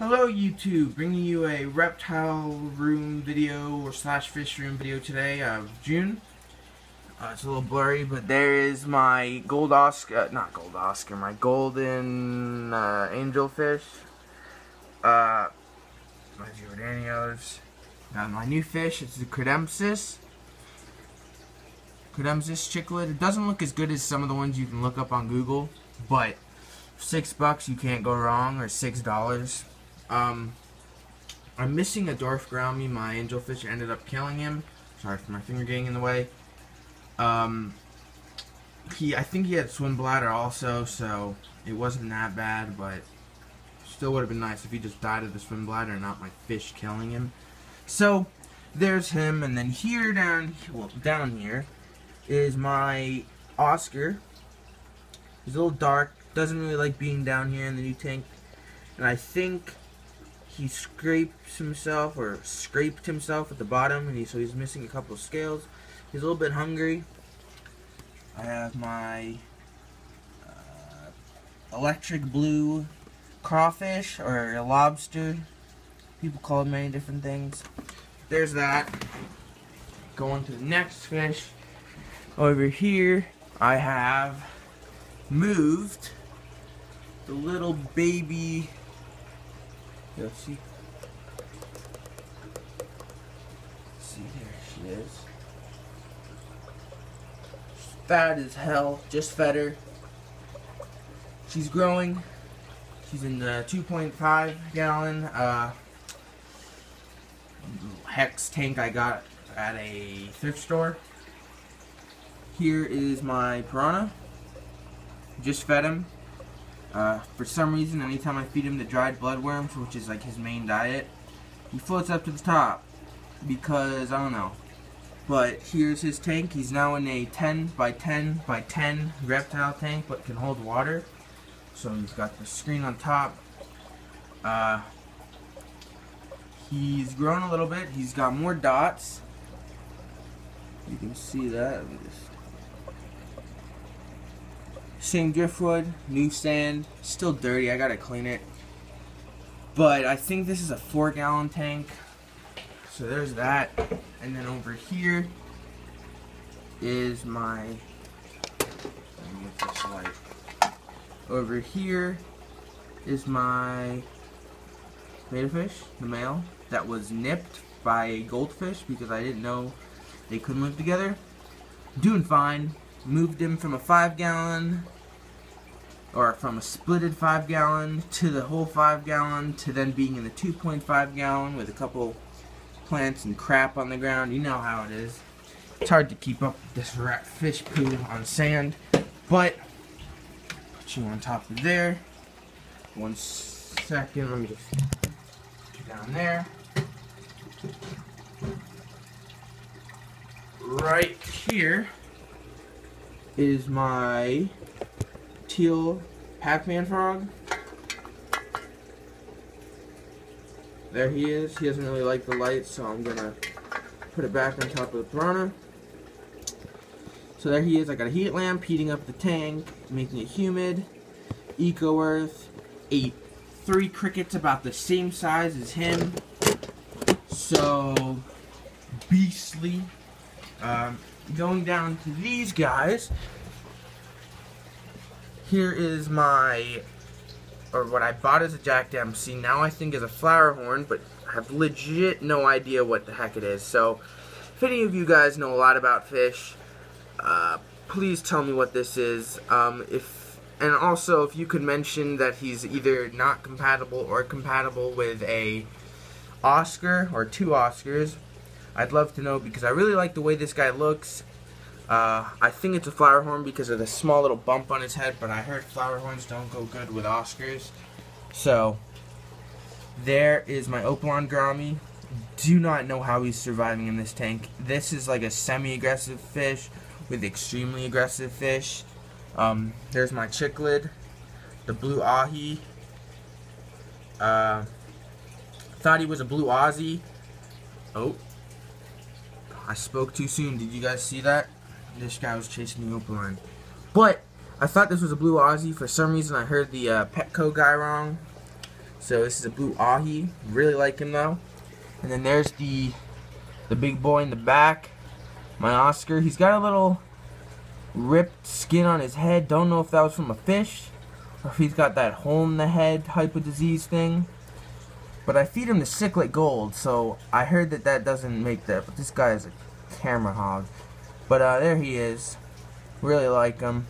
Hello YouTube, bringing you a reptile room video or slash fish room video today of June. It's a little blurry, but there is my gold Oscar, not gold Oscar, my golden angelfish. My Giordanios. My new fish, it's the Credempsis cichlid. It doesn't look as good as some of the ones you can look up on Google, but $6 you can't go wrong, or $6. I'm missing a dwarf groundy. My angelfish ended up killing him. Sorry for my finger getting in the way. I think he had swim bladder also, so it wasn't that bad, but still would have been nice if he just died of the swim bladder and not my fish killing him. So there's him, and then here down here is my Oscar. He's a little dark, doesn't really like being down here in the new tank, and I think he scraped himself at the bottom, and so he's missing a couple of scales. He's a little bit hungry. I have my electric blue crawfish, or a lobster. People call it many different things. There's that. Going to the next fish. Over here, I have moved the little baby. You'll see, there she is. Fat as hell. Just fed her. She's growing. She's in the 2.5 gallon hex tank I got at a thrift store. Here is my piranha. Just fed him. For some reason, anytime I feed him the dried bloodworms, which is like his main diet, he floats up to the top because, I don't know. But here's his tank. He's now in a 10 by 10 by 10 reptile tank, but can hold water. So he's got the screen on top. He's grown a little bit. He's got more dots. You can see that. Same driftwood, new sand, still dirty, I gotta clean it. But I think this is a 4-gallon tank. So there's that. And then over here is my, let me get this light. Over here is my betta fish, the male, that was nipped by a goldfish because I didn't know they couldn't live together. Doing fine. Moved him from a 5-gallon, or from a splitted 5-gallon to the whole 5-gallon, to then being in the 2.5 gallon with a couple plants and crap on the ground. You know how it is. It's hard to keep up with this rat fish poo on sand, but put you on top of there. 1 second, let me just put you down there. Right here is my teal Pac-Man frog. There he is. He doesn't really like the light, so I'm gonna put it back on top of the piranha. So there he is. I got a heat lamp heating up the tank, making it humid. Eco Earth ate 3 crickets about the same size as him. So beastly. Going down to these guys, here is my, or what I bought as a Jack Dempsey, now I think is a flower horn, but I have legit no idea what the heck it is. So if any of you guys know a lot about fish, please tell me what this is. And also if you could mention that he's either not compatible or compatible with a Oscar or 2 Oscars, I'd love to know, because I really like the way this guy looks. I think it's a flower horn because of the small little bump on his head, but I heard flower horns don't go good with Oscars. So there is my Opalon Grommy. Do not know how he's surviving in this tank. This is like a semi-aggressive fish with extremely aggressive fish. There's my cichlid, the blue ahi. Thought he was a blue Aussie. Oh, I spoke too soon. Did you guys see that? This guy was chasing the Opaline. But I thought this was a blue Aussie. For some reason I heard the Petco guy wrong. So this is a blue ahi. Really like him though. And then there's the big boy in the back, my Oscar. He's got a little ripped skin on his head. Don't know if that was from a fish or if he's got that hole in the head type of disease thing. But I feed him the cichlid gold, so I heard that doesn't make that. But this guy is a camera hog. But there he is. Really like him.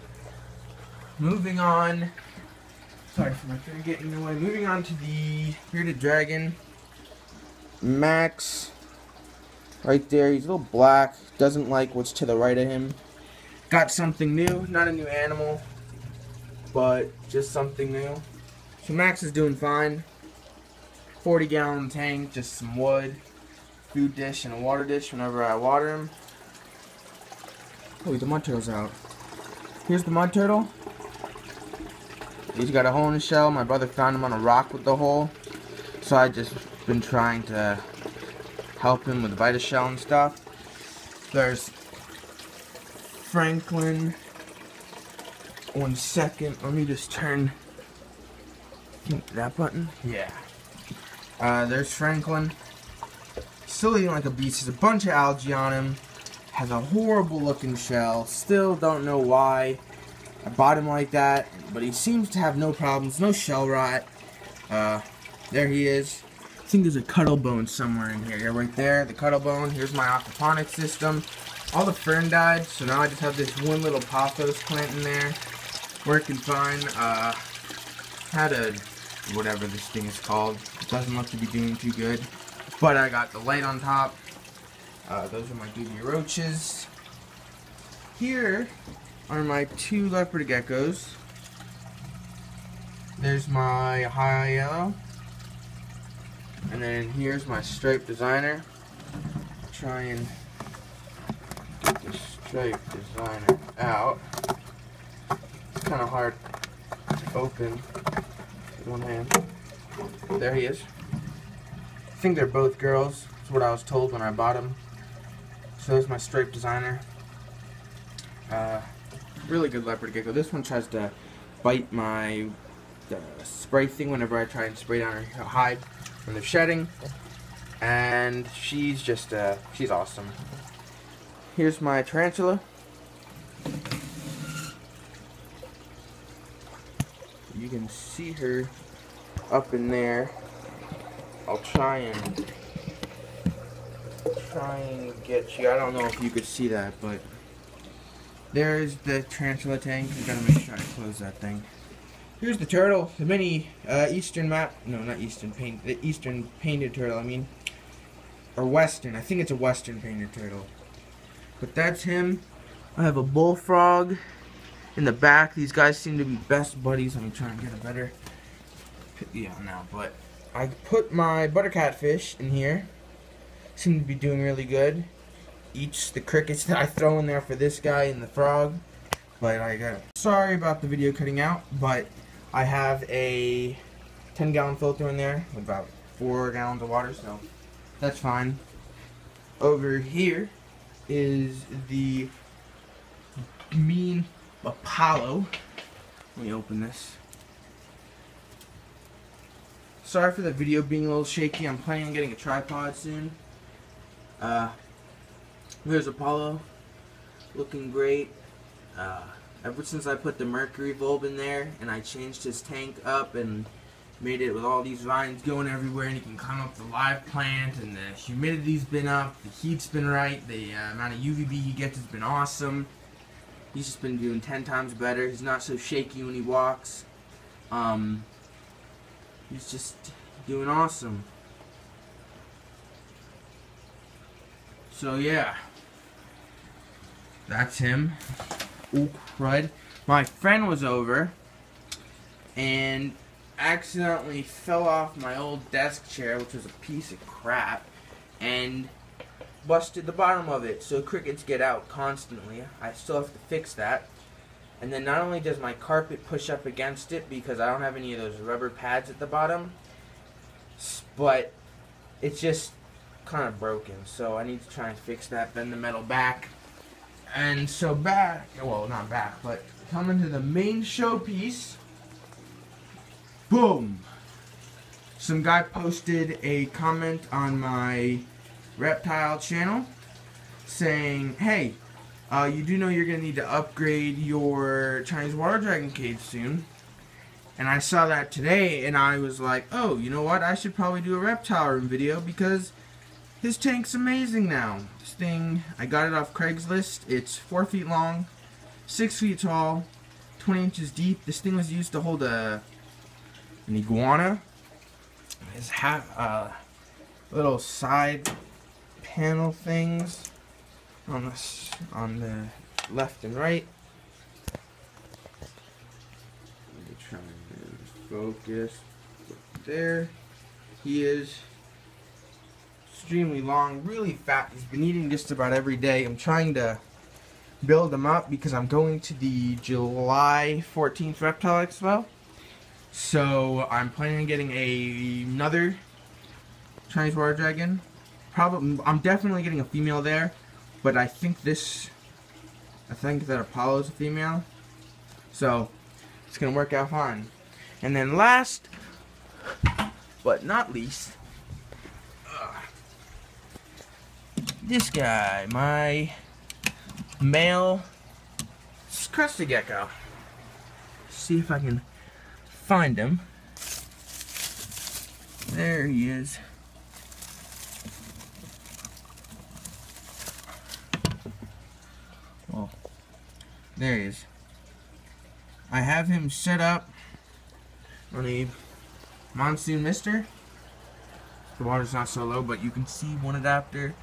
Moving on. Sorry for my finger getting in the way. Moving on to the bearded dragon. Max. Right there. He's a little black. Doesn't like what's to the right of him. Got something new. Not a new animal, but just something new. So Max is doing fine. 40-gallon tank, just some wood, food dish, and a water dish whenever I water him. Oh, the mud turtle's out. Here's the mud turtle. He's got a hole in his shell. My brother found him on a rock with the hole, so I just been trying to help him with the Vitashell and stuff. There's Franklin. 1 second. Let me just turn that button. Yeah. There's Franklin. Still eating like a beast. There's a bunch of algae on him. Has a horrible looking shell. Still don't know why I bought him like that. But he seems to have no problems. No shell rot. There he is. I think there's a cuttle bone somewhere in here. Yeah, right there. The cuttle bone. Here's my aquaponic system. All the fern died. So now I just have this one little pothos plant in there. Working fine. Had a whatever this thing is called. It doesn't look to be doing too good. But I got the light on top. Those are my doobie roaches. Here are my 2 leopard geckos. There's my high yellow. And then here's my striped designer. Try and get the striped designer out. It's kind of hard to open with one hand. There he is. I think they're both girls. That's what I was told when I bought them. So there's my striped designer. Really good leopard gecko. This one tries to bite my spray thing whenever I try and spray down her hide when they're shedding. And she's just, she's awesome. Here's my tarantula. You can see her up in there. I'll try and get you. I don't know if you could see that, but there's the tarantula tank. I gotta make sure I close that thing. Here's the turtle, the mini eastern the eastern painted turtle. I mean, or western. I think it's a western painted turtle. But that's him. I have a bullfrog in the back. These guys seem to be best buddies. Let me try and get a better yeah now. But I put my butter catfish in here. Seem to be doing really good. Eats the crickets that I throw in there for this guy and the frog. But I got sorry about the video cutting out, but I have a 10-gallon filter in there with about 4 gallons of water, so that's fine. Over here is the mean Apollo. Let me open this. Sorry for the video being a little shaky. I'm planning on getting a tripod soon. Here's Apollo, looking great. Ever since I put the mercury bulb in there and I changed his tank up and made it with all these vines going everywhere, and he can climb up the live plant, and the humidity's been up, the heat's been right, the amount of UVB he gets has been awesome. He's just been doing 10 times better. He's not so shaky when he walks. He's just doing awesome. So yeah, that's him. Ooh, crud. My friend was over and accidentally fell off my old desk chair, which was a piece of crap, and busted the bottom of it, so crickets get out constantly. I still have to fix that. And then not only does my carpet push up against it because I don't have any of those rubber pads at the bottom, but it's just kind of broken, so I need to try and fix that, bend the metal back. And so back, well, not back, but coming to the main showpiece. Boom! some guy posted a comment on my Reptile channel saying, hey, you do know you're going to need to upgrade your Chinese water dragon cage soon. And I saw that today and I was like, oh, you know what, I should probably do a reptile room video because his tank's amazing now. This thing, I got it off Craigslist. It's 4 feet long, 6 feet tall, 20 inches deep. This thing was used to hold an iguana. It has little side panel things on the left and right. Let me try and focus. There he is. Extremely long, really fat. He's been eating just about every day. I'm trying to build him up because I'm going to the July 14th Reptile Expo. So I'm planning on getting another Chinese water dragon. I'm definitely getting a female there, but I think that Apollo's a female. So it's gonna work out fine. And then last but not least, this guy, my male crested gecko. See if I can find him. There he is. Well, there he is. I have him set up on a monsoon mister. The water's not so low, but you can see one adapter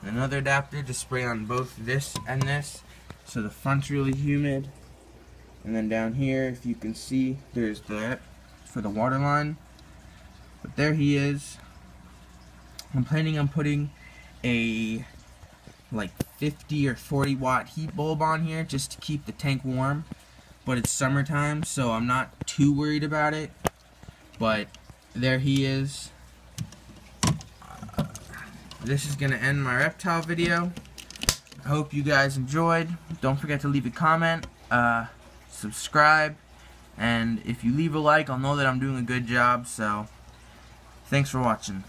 and another adapter to spray on both this and this, so the front's really humid. And then down here, if you can see, there's that for the water line. But there he is. I'm planning on putting a like 50 or 40 watt heat bulb on here just to keep the tank warm. But it's summertime, so I'm not too worried about it. But there he is. This is going to end my reptile video. I hope you guys enjoyed. Don't forget to leave a comment, subscribe, and if you leave a like, I'll know that I'm doing a good job. So, thanks for watching.